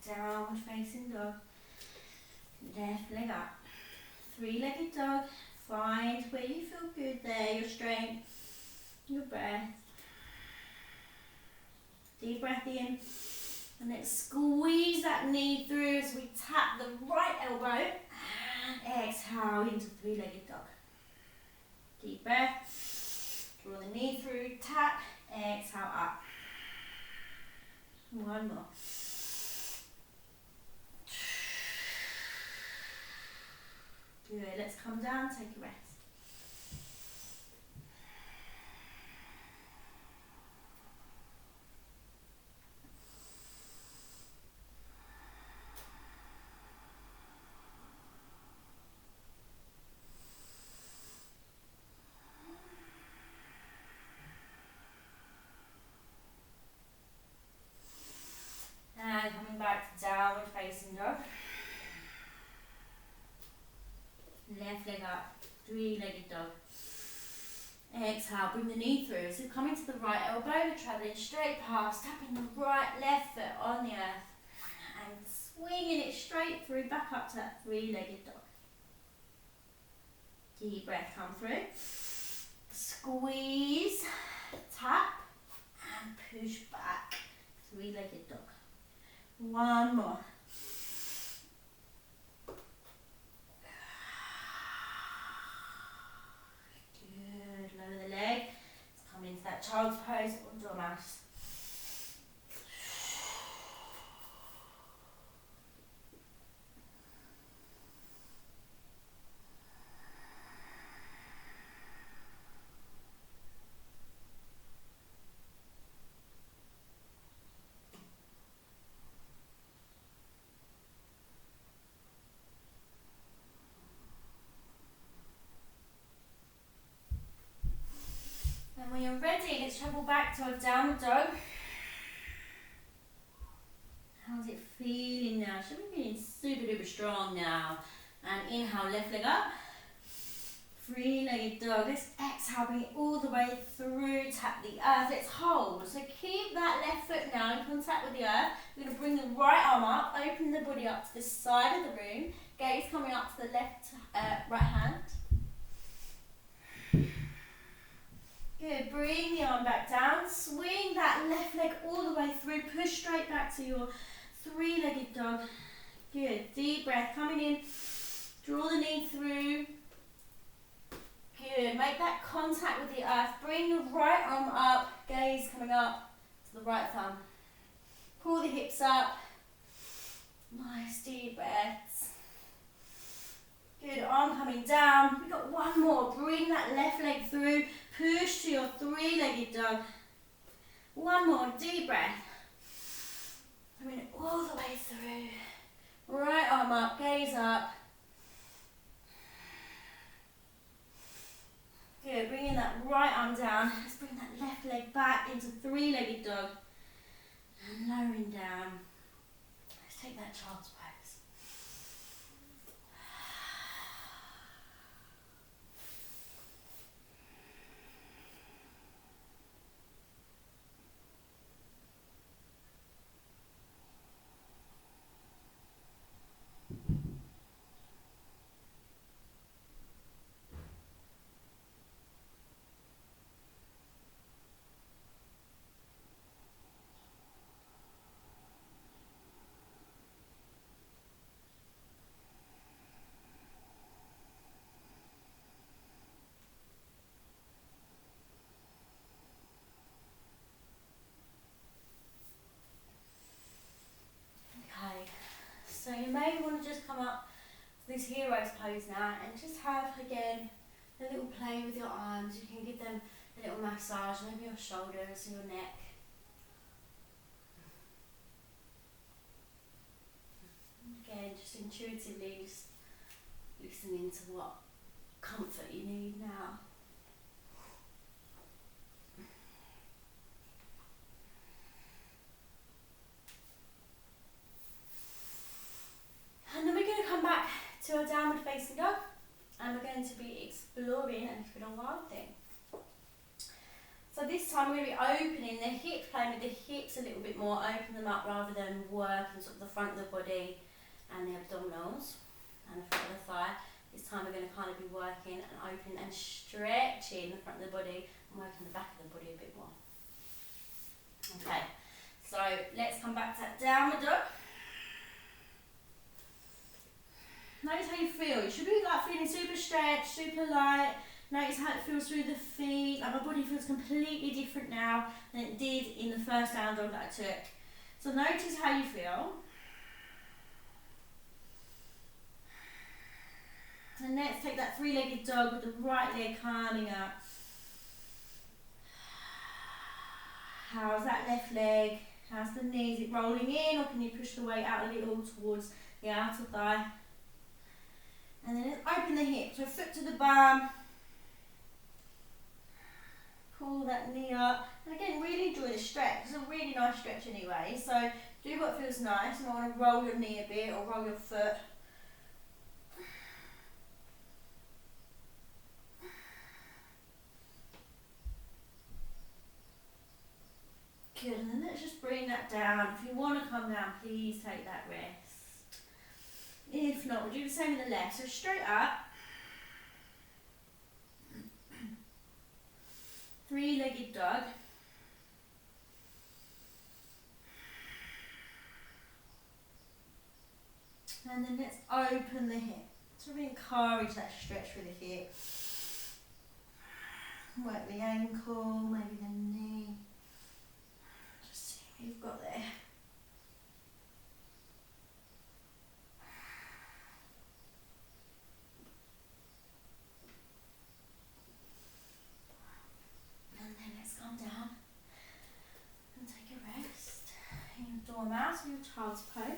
Downward facing dog. Left leg up. Three-legged dog. Find where you feel good there, your strength, your breath. Deep breath in. And let's squeeze that knee through as we tap the right elbow. And exhale into three-legged dog. Deep breath. Draw the knee through, tap, exhale up. One more. Good, let's come down, take a rest. facing dog. Left leg up, three-legged dog. Exhale, bring the knee through. So coming to the right elbow, travelling straight past, tapping the right left foot on the earth and swinging it straight through, back up to that three-legged dog. Deep breath, come through. Squeeze, tap and push back. Three-legged dog. One more. Good. Lower the leg. Let's come into that child's pose or dormouse. And when you're ready, let's travel back to a downward dog. How's it feeling now? Should be feeling super duper strong now. And inhale, left leg up. Three-legged dog. Let's exhale, bring it all the way through, tap the earth. Let's hold. So keep that left foot now in contact with the earth. We're going to bring the right arm up, open the body up to the side of the room. Gaze coming up to the left, right hand. Good, bring the arm back down, swing that left leg all the way through, push straight back to your three-legged dog. Good, deep breath coming in, draw the knee through. Good, make that contact with the earth, bring the right arm up, gaze coming up to the right thumb. Pull the hips up, nice deep breaths. Good, arm coming down, we've got one more, bring that left leg through, push to your three-legged dog. One more, deep breath. Bring it all the way through. Right arm up, gaze up. Good, bringing that right arm down. Let's bring that left leg back into three-legged dog. And lowering down. Let's take that child's pose. So you may want to just come up to this hero's pose now and just have, again, a little play with your arms. You can give them a little massage, maybe your shoulders and your neck. Again, just intuitively just listening to what comfort you need now. And then we're going to come back to our downward facing dog, and we're going to be exploring a little wild thing. So this time we're going to be opening the hips, playing with the hips a little bit more, open them up rather than working sort of the front of the body and the abdominals and the front of the thigh. This time we're going to kind of be working and opening and stretching the front of the body and working the back of the body a bit more. Okay, so let's come back to that downward dog. Notice how you feel. You should be like feeling super stretched, super light. Notice how it feels through the feet. Like my body feels completely different now than it did in the first down dog that I took. So notice how you feel. And let's take that three-legged dog with the right leg coming up. How's that left leg? How's the knee? Is it rolling in, or can you push the weight out a little towards the outer thigh? And then open the hips, so foot to the bum. Pull that knee up. And again, really enjoy the stretch. It's a really nice stretch anyway. So Do what feels nice. You might want to roll your knee a bit or roll your foot. Good, and then let's just bring that down. If you want to come down, please take that rest. If not, we'll do the same with the left. So straight up. Three-legged dog. And then let's open the hip. So we encourage that stretch through the hip. Work the ankle, maybe the knee. Just see what you've got there. And then let's come down and take a rest in your doormat or your child's pose.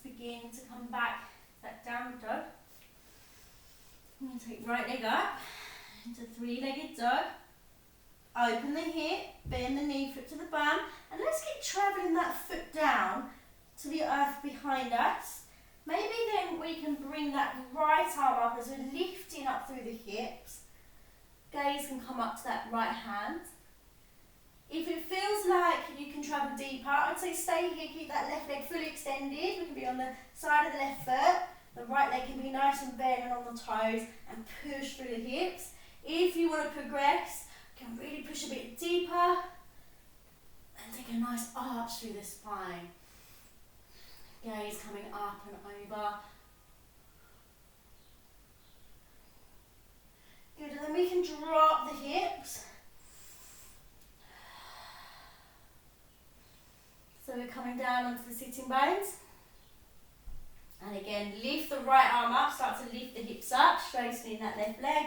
Begin to come back, that downward dog. I'm going to take right leg up into three-legged dog. Open the hip, bend the knee, foot to the bum, and let's keep travelling that foot down to the earth behind us. Maybe then we can bring that right arm up as we're lifting up through the hips. Gaze can come up to that right hand. If it feels like you can travel deeper, I'd say stay here, keep that left leg fully extended. We can be on the side of the left foot. The right leg can be nice and bent and on the toes and push through the hips. If you want to progress, you can really push a bit deeper and take a nice arch through the spine. Gaze coming up and over. Good, and then we can drop the hips. So we're coming down onto the sitting bones. And again, lift the right arm up, start to lift the hips up, straightening that left leg.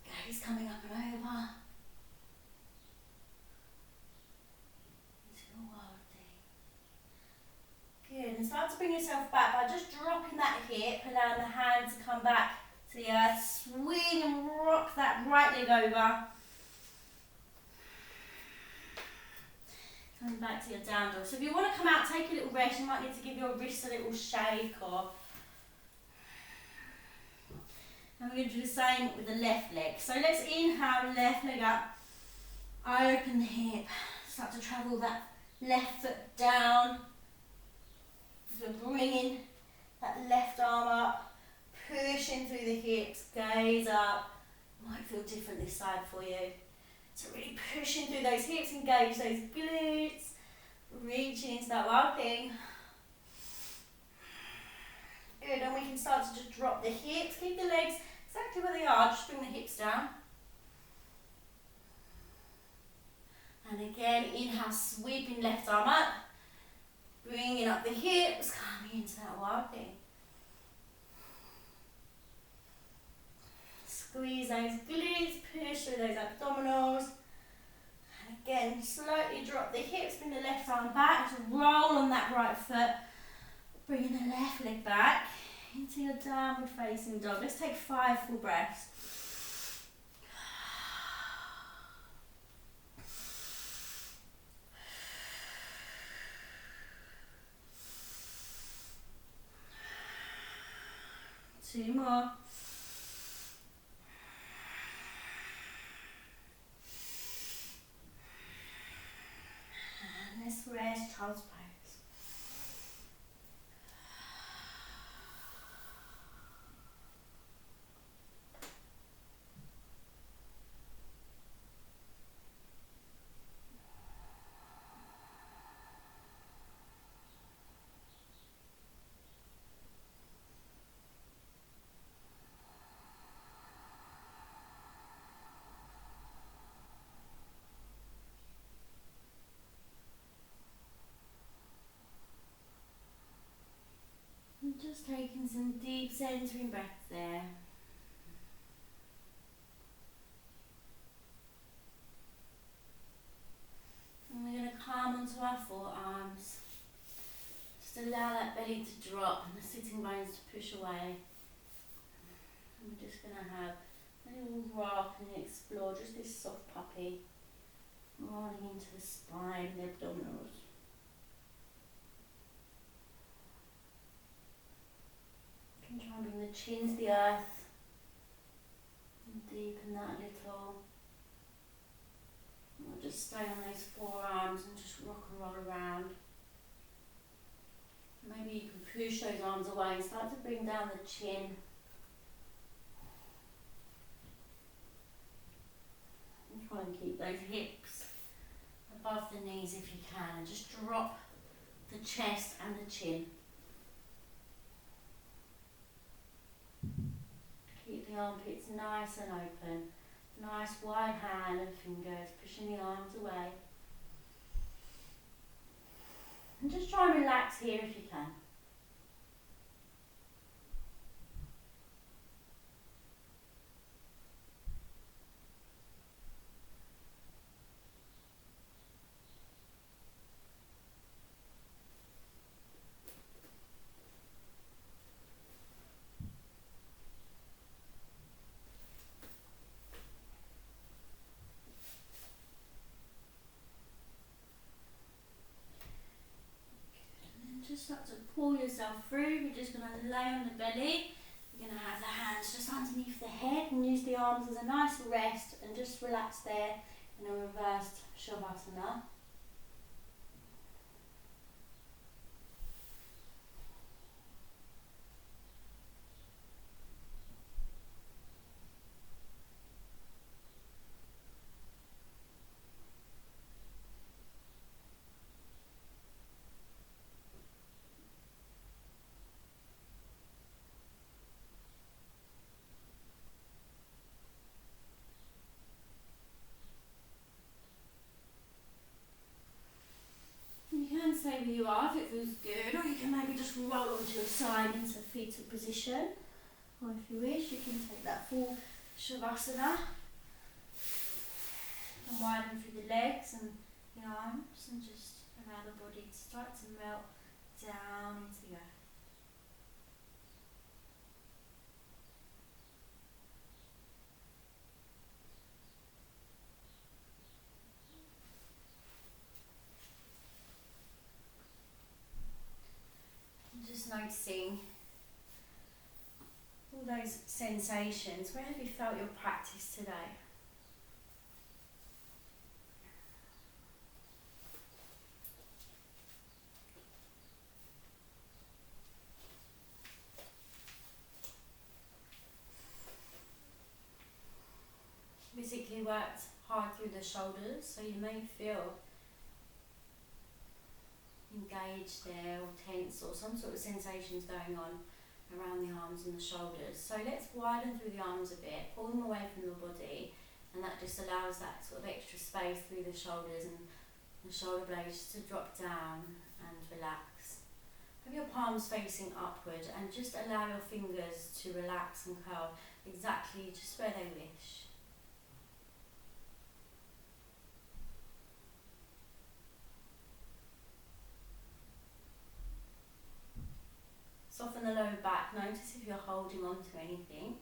Gaze coming up and over. Into the wild thing. Good, and start to bring yourself back by just dropping that hip, allowing the hand to come back to the earth. Swing and rock that right leg over. Coming back to your down dog. So if you want to come out, take a little rest. You might need to give your wrists a little shake or... And we're going to do the same with the left leg. So let's inhale, left leg up. Open the hip. Start to travel that left foot down. So we're bringing that left arm up. Pushing through the hips. Gaze up. Might feel different this side for you. So really pushing through those hips, engage those glutes, reaching into that wild thing. Good, and we can start to just drop the hips, keep the legs exactly where they are, just bring the hips down. And again, inhale, sweeping left arm up, bringing up the hips, coming into that wild thing. Squeeze those glutes, push through those abdominals. And again, slowly drop the hips, bring the left arm back, to roll on that right foot. Bringing the left leg back into your downward facing dog. Let's take 5 full breaths. Two more. Let's rest, child's pose. deep centering breath there. And we're going to come onto our forearms. Just allow that belly to drop and the sitting bones to push away. And we're just going to have a little rock and explore just this soft puppy rolling into the spine and the abdominals. You can try and bring the chin to the earth and deepen that a little. And we'll just stay on those forearms and just rock and roll around. Maybe you can push those arms away and start to bring down the chin. And try and keep those hips above the knees if you can, and just drop the chest and the chin. Keep the armpits nice and open. Nice wide hand and fingers, pushing the arms away. And just try and relax here if you can. Just start to pull yourself through. We're just going to lay on the belly. You're going to have the hands just underneath the head and use the arms as a nice rest, and just relax there in a reversed Shavasana. Stay where you are if it feels good, or you can maybe just roll onto your side into fetal position, or if you wish you can take that full Shavasana and widen through the legs and the arms, and just allow the body to start to melt down into the earth. Just noticing all those sensations. Where have you felt your practice today? Physically worked hard through the shoulders, so you may feel engaged there, or tense, or some sort of sensations going on around the arms and the shoulders. So let's widen through the arms a bit, pull them away from the body, and that just allows that sort of extra space through the shoulders and the shoulder blades to drop down and relax. Have your palms facing upward and just allow your fingers to relax and curl exactly just where they wish. Soften the lower back. Notice if you're holding on to anything.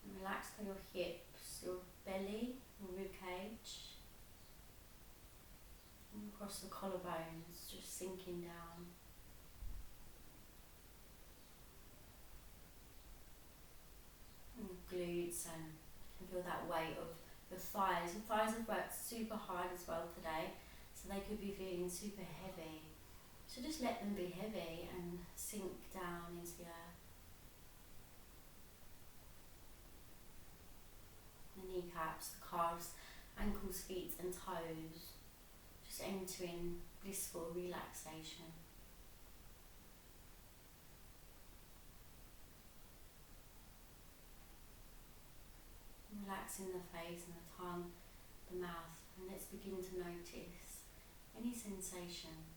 And relax through your hips, your belly, your rib cage. And across the collarbones, just sinking down. And glutes, and you can feel that weight of the thighs. Your thighs have worked super hard as well today, so they could be feeling super heavy. So just let them be heavy and sink down into the earth. The kneecaps, the calves, ankles, feet and toes. Just entering blissful relaxation. Relaxing the face and the tongue, the mouth, and let's begin to notice any sensations.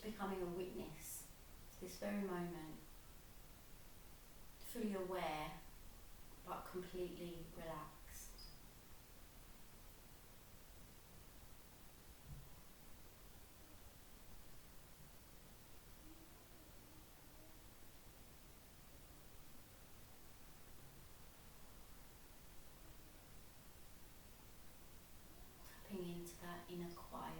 just becoming a witness to this very moment, fully aware but completely relaxed. Tapping into that inner quiet.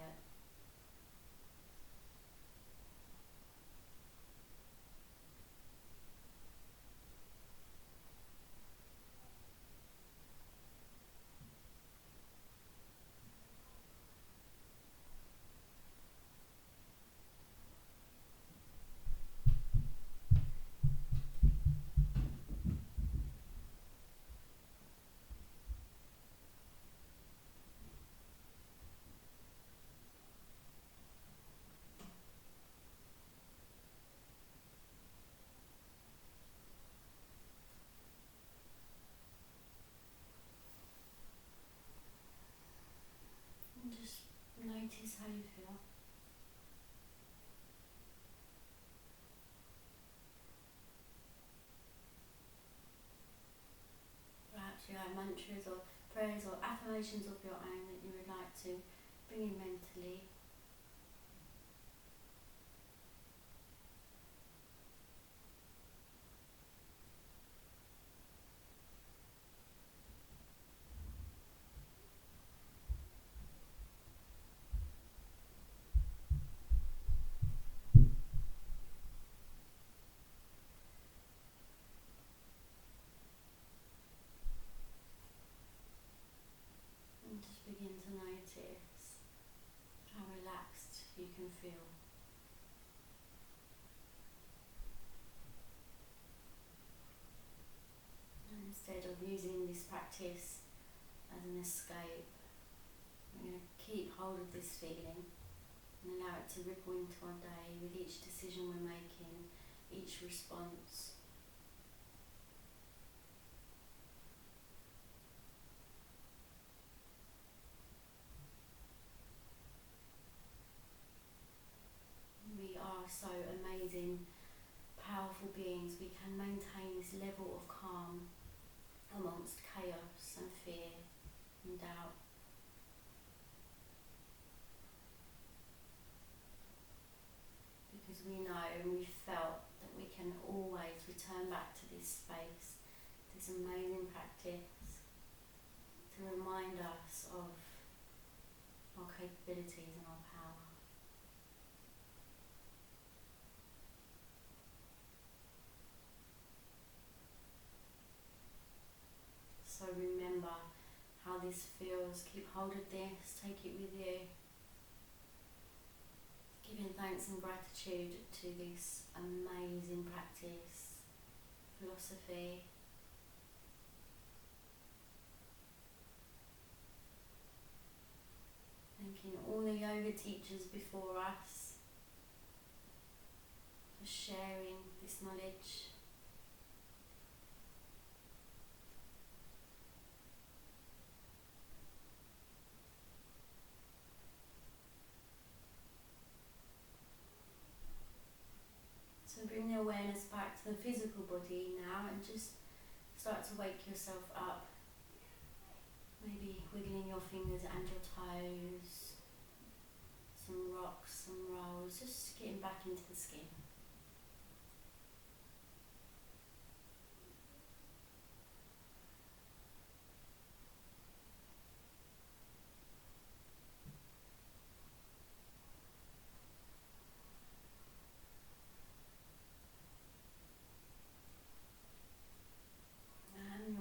And just notice how you feel. Perhaps you have mantras or prayers or affirmations of your own that you would like to bring in mentally. And just begin to notice how relaxed you can feel. And instead of using this practice as an escape, we're going to keep hold of this feeling and allow it to ripple into our day with each decision we're making, each response. We are so amazing, powerful beings. We can maintain this level of calm amongst chaos and fear and doubt. Because we know and we felt that we can always return back to this space, this amazing practice, to remind us of our capabilities and our power. So remember how this feels, keep hold of this, take it with you. Giving thanks and gratitude to this amazing practice, philosophy. Thanking all the yoga teachers before us for sharing this knowledge. So bring the awareness back to the physical body now and just start to wake yourself up. Maybe wiggling your fingers and your toes, some rocks, some rolls, just getting back into the skin.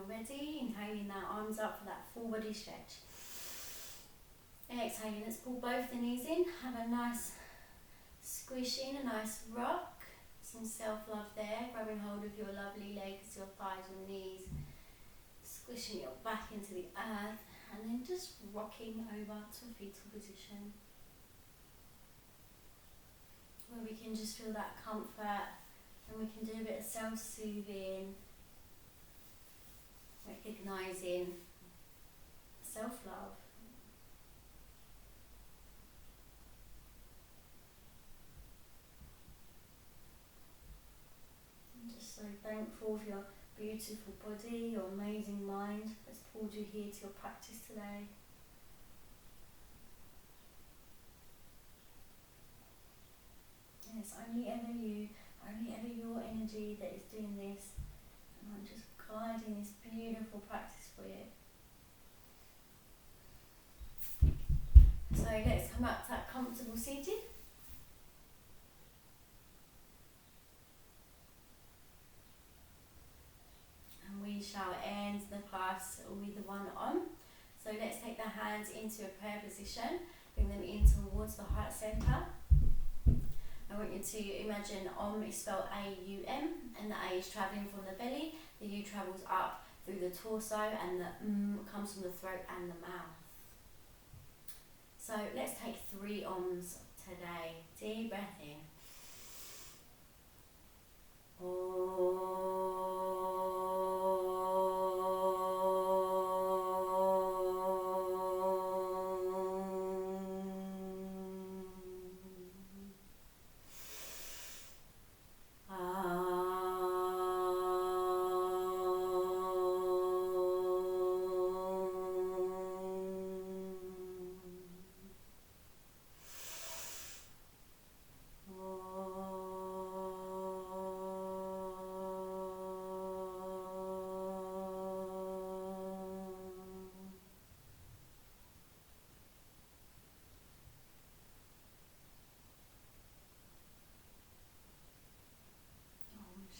Ready? Inhaling now, arms up for that full body stretch. Exhaling, let's pull both the knees in, have a nice squish in, a nice rock, some self-love there, grabbing hold of your lovely legs, your thighs, your knees, squishing your back into the earth, and then just rocking over to a fetal position, where we can just feel that comfort, and we can do a bit of self-soothing, recognising self-love. beautiful body, your amazing mind that's pulled you here to your practice today. And it's only ever you, only ever your energy that is doing this. And I'm just guiding this beautiful practice for you. So let's come up to that comfortable seated. And we shall end the class with the one Om. So let's take the hands into a prayer position, bring them in towards the heart center. I want you to imagine Om is spelled A-U-M, and the A is travelling from the belly, the U travels up through the torso, and the comes from the throat and the mouth. So let's take 3 Oms today. Deep breath in.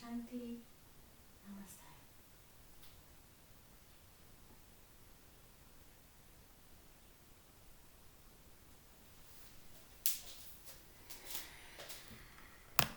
Shanti.